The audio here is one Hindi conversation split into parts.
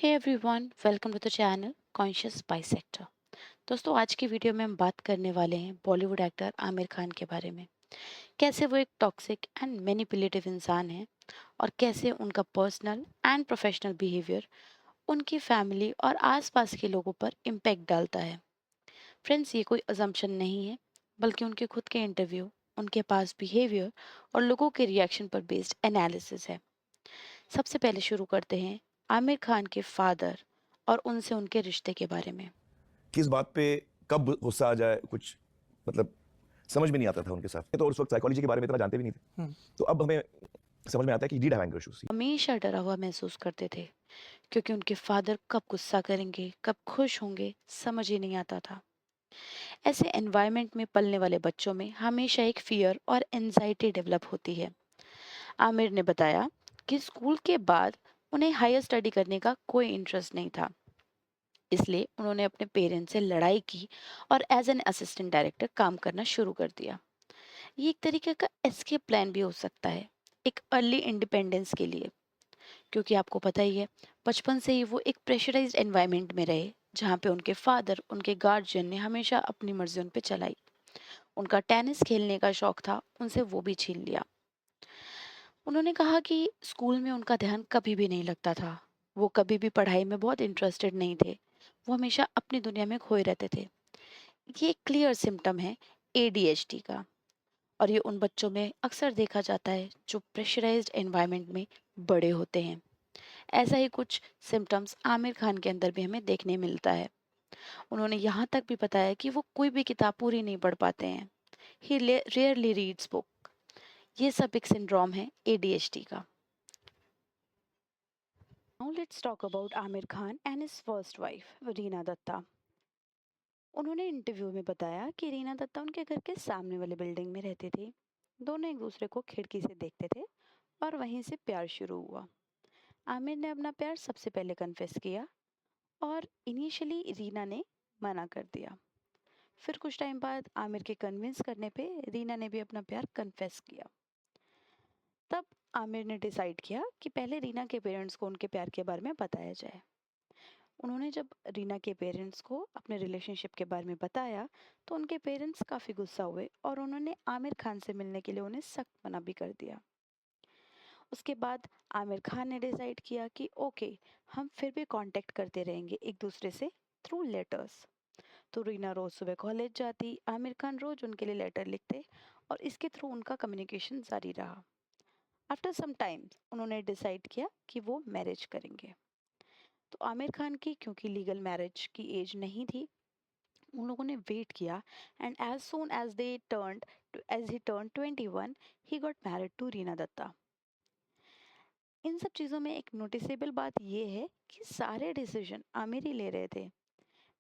Hey everyone, welcome to the channel conscious bisector. दोस्तों, आज की वीडियो में हम बात करने वाले हैं बॉलीवुड एक्टर आमिर खान के बारे में। कैसे वो एक टॉक्सिक एंड मैनिपुलेटिव इंसान हैं और कैसे उनका पर्सनल एंड प्रोफेशनल बिहेवियर उनकी फैमिली और आसपास के लोगों पर इम्पैक्ट डालता है। फ्रेंड्स, ये कोई अजम्पशन नहीं है, बल्कि उनके खुद के इंटरव्यू, उनके पास बिहेवियर और लोगों के रिएक्शन पर बेस्ड एनालिसिस है। सबसे पहले शुरू करते हैं आमिर खान के फादर और उनसे उनके रिश्ते के बारे में। किस बात पे कब गुस्सा आ जाए कुछ मतलब समझ में नहीं आता था उनके साथ। तो उस वक्त साइकोलॉजी के बारे में इतना जानते भी नहीं थे। तो अब हमें समझ में आता है कि डिड हैव एंगर इश्यूज। हमेशा डरा हुआ महसूस करते थे क्योंकि उनके फादर कब गुस्सा करेंगे, कब खुश होंगे, समझ ही नहीं आता था। ऐसे एनवायरनमेंट में पलने वाले बच्चों में हमेशा एक फियर और एंजाइटी डेवलप होती है। आमिर ने बताया कि स्कूल के बाद उन्हें हायर स्टडी करने का कोई इंटरेस्ट नहीं था, इसलिए उन्होंने अपने पेरेंट्स से लड़ाई की और एज एन असिस्टेंट डायरेक्टर काम करना शुरू कर दिया। ये एक तरीके का एस्केप प्लान भी हो सकता है, एक अर्ली इंडिपेंडेंस के लिए, क्योंकि आपको पता ही है, बचपन से ही वो एक प्रेशराइज्ड एनवायरनमेंट में रहे, जहाँ पे उनके फादर, उनके गार्जियन ने हमेशा अपनी मर्जी उन पे चलाई। उनका टेनिस खेलने का शौक था, उनसे वो भी छीन लिया। उन्होंने कहा कि स्कूल में उनका ध्यान कभी भी नहीं लगता था, वो कभी भी पढ़ाई में बहुत इंटरेस्टेड नहीं थे, वो हमेशा अपनी दुनिया में खोए रहते थे। ये एक क्लियर सिम्टम है एडीएचडी का, और ये उन बच्चों में अक्सर देखा जाता है जो प्रेशराइज्ड एनवायरनमेंट में बड़े होते हैं। ऐसा ही कुछ सिम्टम्स आमिर खान के अंदर भी हमें देखने मिलता है। उन्होंने यहाँ तक भी बताया कि वो कोई भी किताब पूरी नहीं पढ़ पाते हैं। He rarely reads book. ये सब एक सिंड्रोम है एडीएचडी का। Now let's talk about Aamir Khan and his first wife Reena Dutta. उन्होंने इंटरव्यू में बताया कि रीना दत्ता उनके घर के सामने वाले बिल्डिंग में रहती थी। दोनों एक दूसरे को खिड़की से देखते थे और वहीं से प्यार शुरू हुआ। आमिर ने अपना प्यार सबसे पहले कन्फेस किया और इनिशियली रीना ने मना कर दिया। फिर कुछ टाइम बाद आमिर के कन्विंस करने पे रीना ने भी अपना प्यार कन्फेस किया। तब आमिर ने डिसाइड किया कि पहले रीना के पेरेंट्स को उनके प्यार के बारे में बताया जाए। उन्होंने जब रीना के पेरेंट्स को अपने रिलेशनशिप के बारे में बताया, तो उनके पेरेंट्स काफ़ी गुस्सा हुए और उन्होंने आमिर खान से मिलने के लिए उन्हें सख्त मना भी कर दिया। उसके बाद आमिर खान ने डिसाइड किया कि ओके, हम फिर भी कांटेक्ट करते रहेंगे एक दूसरे से थ्रू लेटर्स। तो रीना रोज सुबह कॉलेज जाती, आमिर खान रोज उनके लिए लेटर लिखते और इसके थ्रू उनका कम्युनिकेशन जारी रहा। आफ्टर सम टाइम उन्होंने डिसाइड किया कि वो मैरिज करेंगे। तो आमिर खान की क्योंकि लीगल मैरिज की एज नहीं थी, उन लोगों ने वेट किया and as soon as they turned as he turn 21, he got married to Reena Dutta. इन सब चीज़ों में एक नोटिसेबल बात ये है कि सारे डिसीजन आमिर ही ले रहे थे।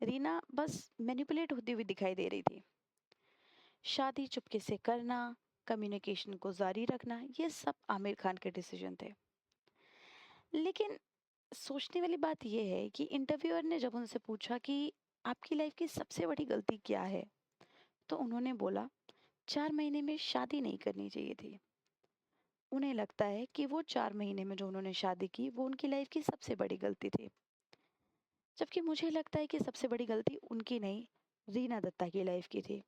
रीना बस मैनिपुलेट होती हुई दिखाई दे रही थी। शादी चुपके से करना, कम्युनिकेशन को जारी रखना, ये सब आमिर खान के डिसीजन थे। लेकिन सोचने वाली बात यह है कि इंटरव्यूअर ने जब उनसे पूछा कि आपकी लाइफ की सबसे बड़ी गलती क्या है, तो उन्होंने बोला 4 महीने में शादी नहीं करनी चाहिए थी। उन्हें लगता है कि वो 4 महीने में जो उन्होंने शादी की वो उनकी लाइफ की सबसे बड़ी गलती थी। जबकि मुझे लगता है कि सबसे बड़ी गलती उनकी नहीं, रीना दत्ता की लाइफ की थी।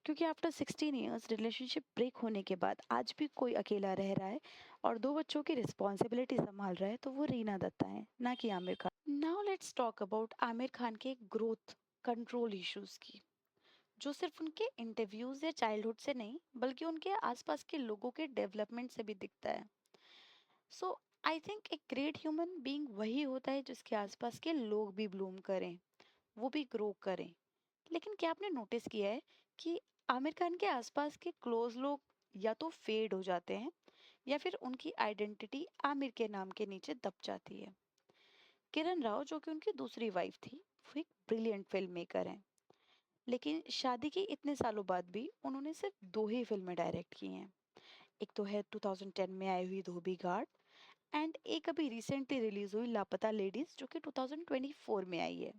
क्योंकि आफ्टर 16 ईयर्स रिलेशनशिप ब्रेक होने के बाद आज भी कोई अकेला रह रहा है और दो बच्चों की रिस्पॉन्सिबिलिटी संभाल रहा है, तो वो रीना दत्ता है, ना कि Aamir Khan. Now let's talk about Aamir Khan के ग्रोथ कंट्रोल इश्यूज की, जो सिर्फ उनके इंटरव्यूज या चाइल्डहुड से नहीं, बल्कि उनके आसपास के लोगों के डेवलपमेंट से भी दिखता है। सो आई थिंक एक ग्रेट ह्यूमन बीइंग वही होता है जिसके आसपास के लोग भी ब्लूम करें, वो भी ग्रो करें। लेकिन क्या आपने नोटिस किया है कि आमिर खान के आसपास के क्लोज लोग या तो फेड हो जाते हैं या फिर उनकी आइडेंटिटी आमिर के नाम के नीचे दब जाती है। किरण राव, जो कि उनकी दूसरी वाइफ थी, वो एक ब्रिलियंट फिल्म मेकर हैं, लेकिन शादी के इतने सालों बाद भी उन्होंने सिर्फ दो ही फिल्में डायरेक्ट की हैं। एक तो है 2010 में आई हुई धोबी घाट, एंड एक अभी रिसेंटली रिलीज हुई लापता लेडीज, जो कि 2024 में आई है,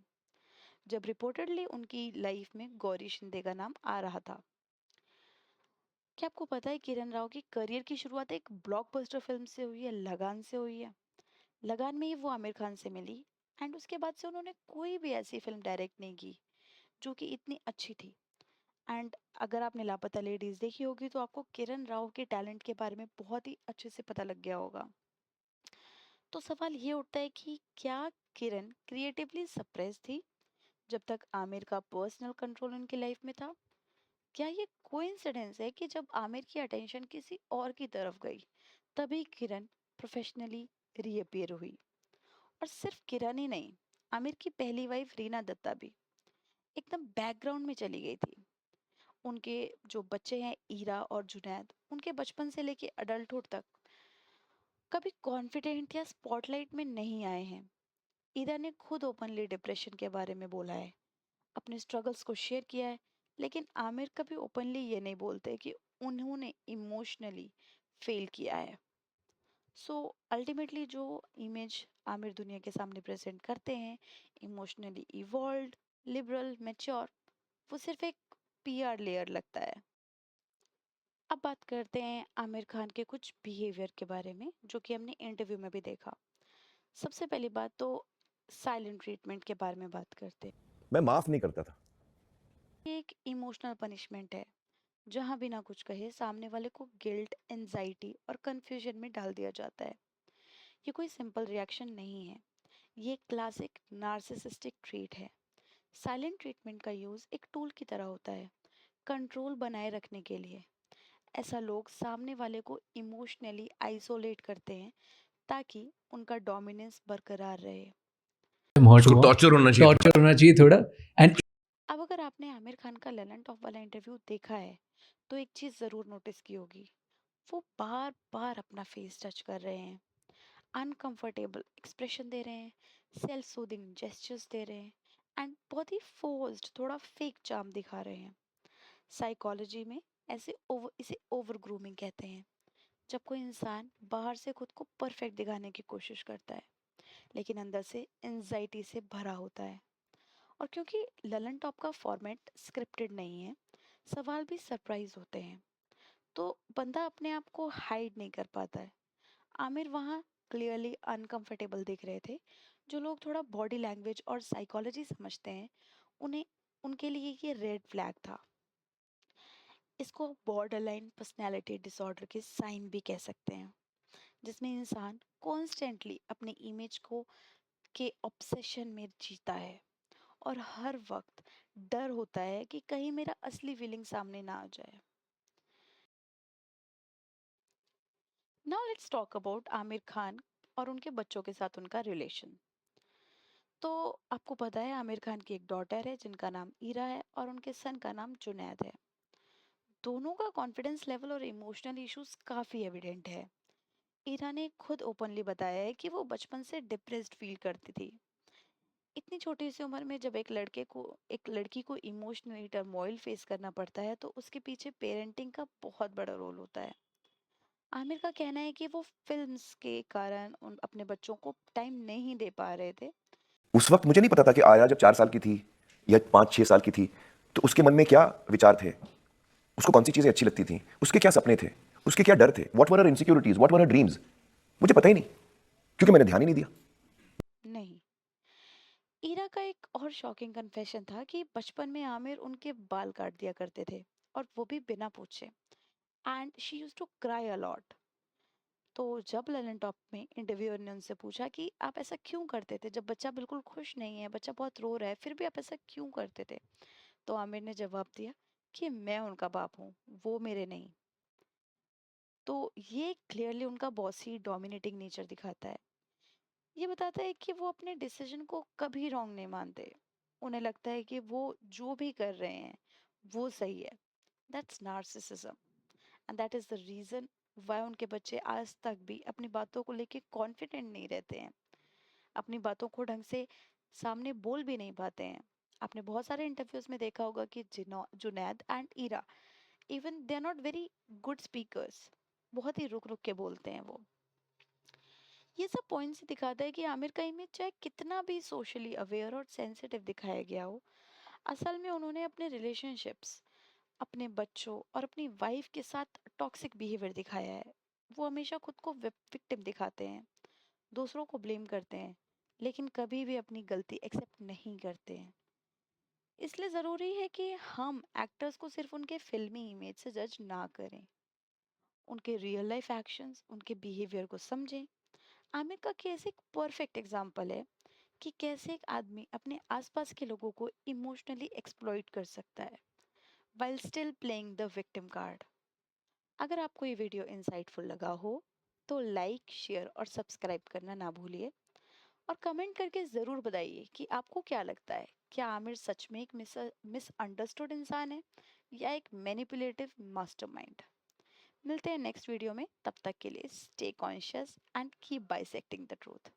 जब रिपोर्टेडली उनकी लाइफ में गौरी शिंदे का नाम आ रहा था। क्या आपको पता है किरण राव की करियर की शुरुआत एक ब्लॉकबस्टर फिल्म से हुई है, लगान से हुई है। लगान में ही वो आमिर खान से मिली एंड उसके बाद से उन्होंने कोई भी ऐसी फिल्म डायरेक्ट नहीं की जो कि इतनी अच्छी थी। एंड अगर आपने लापता लेडीज देखी होगी तो आपको किरण राव के टैलेंट के बारे में बहुत ही अच्छे से पता लग गया होगा। तो सवाल ये उठता है कि क्या किरण क्रिएटिवली सप्रेस थी जब तक आमिर का पर्सनल कंट्रोल उनकी लाइफ में था? क्या ये कोइंसिडेंस है कि जब आमिर की अटेंशन किसी और की तरफ गई तभी किरण प्रोफेशनली रीअपियर हुई? और सिर्फ किरण ही नहीं, आमिर की पहली वाइफ रीना दत्ता भी एकदम बैकग्राउंड में चली गई थी। उनके जो बच्चे हैं ईरा और जुनैद, उनके बचपन से लेके अडल्टहुड तक कभी कॉन्फिडेंट या स्पॉटलाइट में नहीं आए हैं। ईरा ने खुद ओपनली डिप्रेशन के बारे में बोला है, अपने स्ट्रगल्स को शेयर किया है, लेकिन आमिर कभी ओपनली ये नहीं बोलते कि उन्होंने इमोशनली फेल किया है। सो अल्टीमेटली जो इमेज आमिर दुनिया के सामने प्रेजेंट करते हैं, इमोशनली इवॉल्व, लिबरल, मैच्योर, वो सिर्फ एक पीआर लेयर लगता है। अब बात करते हैं आमिर खान के कुछ बिहेवियर के बारे में जो कि हमने इंटरव्यू में भी देखा। सबसे पहली बात तो साइलेंट ट्रीटमेंट के बारे में बात करते हैं। मैं माफ नहीं करता था। ये एक इमोशनल पनिशमेंट है जहां बिना कुछ कहे सामने वाले को गिल्ट, एंजाइटी और कंफ्यूजन में डाल दिया जाता है। ये कोई सिंपल रिएक्शन नहीं है, ये क्लासिक नार्सिसिस्टिक ट्रीट है। साइलेंट ट्रीटमेंट का यूज एक टूल की तरह होता है, कंट्रोल बनाए रखने के लिए। ऐसा लोग सामने वाले को इमोशनली आइसोलेट करते हैं ताकि उनका डोमिनेंस बरकरार रहे। हर्ट उसको हुआ, टॉर्चर होना चाहिए था। टॉर्चर होना चाहिए थोड़ा। एंड अब अगर आपने आमिर खान का ललन टॉप वाला इंटरव्यू देखा है तो एक चीज जरूर नोटिस की होगी, वो बार बार अपना फेस टच कर रहे हैं, अनकंफर्टेबल एक्सप्रेशन दे रहे हैं, सेल्फ सूदिंग जेस्चर्स दे रहे हैं, एंड बहुत ही फोर्स्ड, थोड़ा फेक चार्म दिखा रहे हैं। साइकोलॉजी में इसे ओवर ग्रूमिंग कहते हैं, जब कोई इंसान बाहर से खुद को परफेक्ट दिखाने की कोशिश करता है लेकिन अंदर से एंजाइटी से भरा होता है। और क्योंकि ललन टॉप का फॉर्मेट स्क्रिप्टेड नहीं है, सवाल भी सरप्राइज होते हैं, तो बंदा अपने आप को हाइड नहीं कर पाता है। आमिर वहाँ क्लियरली अनकंफर्टेबल दिख रहे थे। जो लोग थोड़ा बॉडी लैंग्वेज और साइकोलॉजी समझते हैं, उन्हें उनके लिए ये रेड फ्लैग था। इसको बॉर्डरलाइन पर्सनैलिटी डिसऑर्डर के साइन भी कह सकते हैं, जिसमें इंसान कॉन्स्टेंटली अपने इमेज को के ऑब्सेशन में जीता है और हर वक्त डर होता है कि कहीं मेरा असली फीलिंग सामने ना आ जाए। Now let's talk about Aamir Khan और उनके बच्चों के साथ उनका रिलेशन। तो आपको पता है आमिर खान की एक डॉटर है जिनका नाम ईरा है और उनके सन का नाम जुनैद है। दोनों का कॉन्फिडेंस लेवल और इमोशनल इश्यूज काफी एविडेंट है। ईरा ने खुद ओपनली बताया है कि वो बचपन से डिप्रेस्ड फील करती थी। इतनी छोटी सी उम्र में जब एक लड़की को इमोशनली टर्मोइल फेस करना पड़ता है तो उसके पीछे पेरेंटिंग का बहुत बड़ा रोल होता है। आमिर का कहना है कि वो फिल्म्स के कारण उन अपने बच्चों को टाइम नहीं दे पा रहे थे। उस वक्त मुझे नहीं पता था कि आया जब 4 साल की थी या 5-6 साल की थी तो उसके मन में क्या विचार थे, उसको कौन सी चीजें अच्छी लगती थी, उसके क्या सपने थे, उसके क्या डर थे, what were her insecurities, what were her dreams. मुझे पता ही नहीं क्योंकि मैंने ध्यान ही नहीं दिया। नहीं, ईरा का एक और शॉकिंग कन्फेशन था कि बचपन में आमिर उनके बाल काट दिया करते थे, और वो भी बिना पूछे। And she used to cry a lot. तो जब ललन टॉप में इंटरव्यूअर ने उनसे पूछा कि आप ऐसा क्यों करते थे जब बच्चा बिल्कुल खुश नहीं है, बच्चा बहुत रो रहा है, फिर भी आप ऐसा क्यों करते थे? तो आमिर ने जवाब दिया कि मैं उनका बाप हूँ, वो मेरे नहीं। तो ये क्लियरली उनका बॉसी डोमिनेटिंग नेचर दिखाता है। ये बताता है कि वो अपने डिसीजन को कभी रॉन्ग नहीं मानते। उन्हें लगता है कि वो जो भी कर रहे हैं वो सही है। That's narcissism, and that is the reason why उनके बच्चे आज तक भी अपनी बातों को लेके कॉन्फिडेंट नहीं रहते हैं, अपनी बातों को ढंग से सामने बोल भी नहीं पाते हैं। आपने बहुत सारे इंटरव्यूज में देखा होगा कि Junaid and Ira, even they are not very good speakers, बहुत ही रुक रुक के बोलते हैं वो। ये सब पॉइंट्स दिखाता है कि आमिर का इमेज चाहे कितना भी सोशली अवेयर और सेंसिटिव दिखाया गया हो, असल में उन्होंने अपने रिलेशनशिप्स, अपने बच्चों और अपनी वाइफ के साथ टॉक्सिक बिहेवियर दिखाया है। वो हमेशा खुद को विक्टिम दिखाते हैं, दूसरों को ब्लेम करते हैं, लेकिन कभी भी अपनी गलती एक्सेप्ट नहीं करते हैं। इसलिए ज़रूरी है कि हम एक्टर्स को सिर्फ उनके फिल्मी इमेज से जज ना करें, उनके रियल लाइफ एक्शंस, उनके बिहेवियर को समझें। आमिर का केस एक परफेक्ट एग्जाम्पल है कि कैसे एक आदमी अपने आसपास के लोगों को इमोशनली एक्सप्लॉइट कर सकता है while still playing the victim card. अगर आपको ये वीडियो इंसाइटफुल लगा हो तो लाइक, शेयर और सब्सक्राइब करना ना भूलिए, और कमेंट करके ज़रूर बताइए कि आपको क्या लगता है, क्या आमिर सच में एक मिसअंडरस्टूड इंसान है या एक मैनिपुलेटिव मास्टरमाइंड। मिलते हैं नेक्स्ट वीडियो में, तब तक के लिए stay conscious and keep bisecting the truth.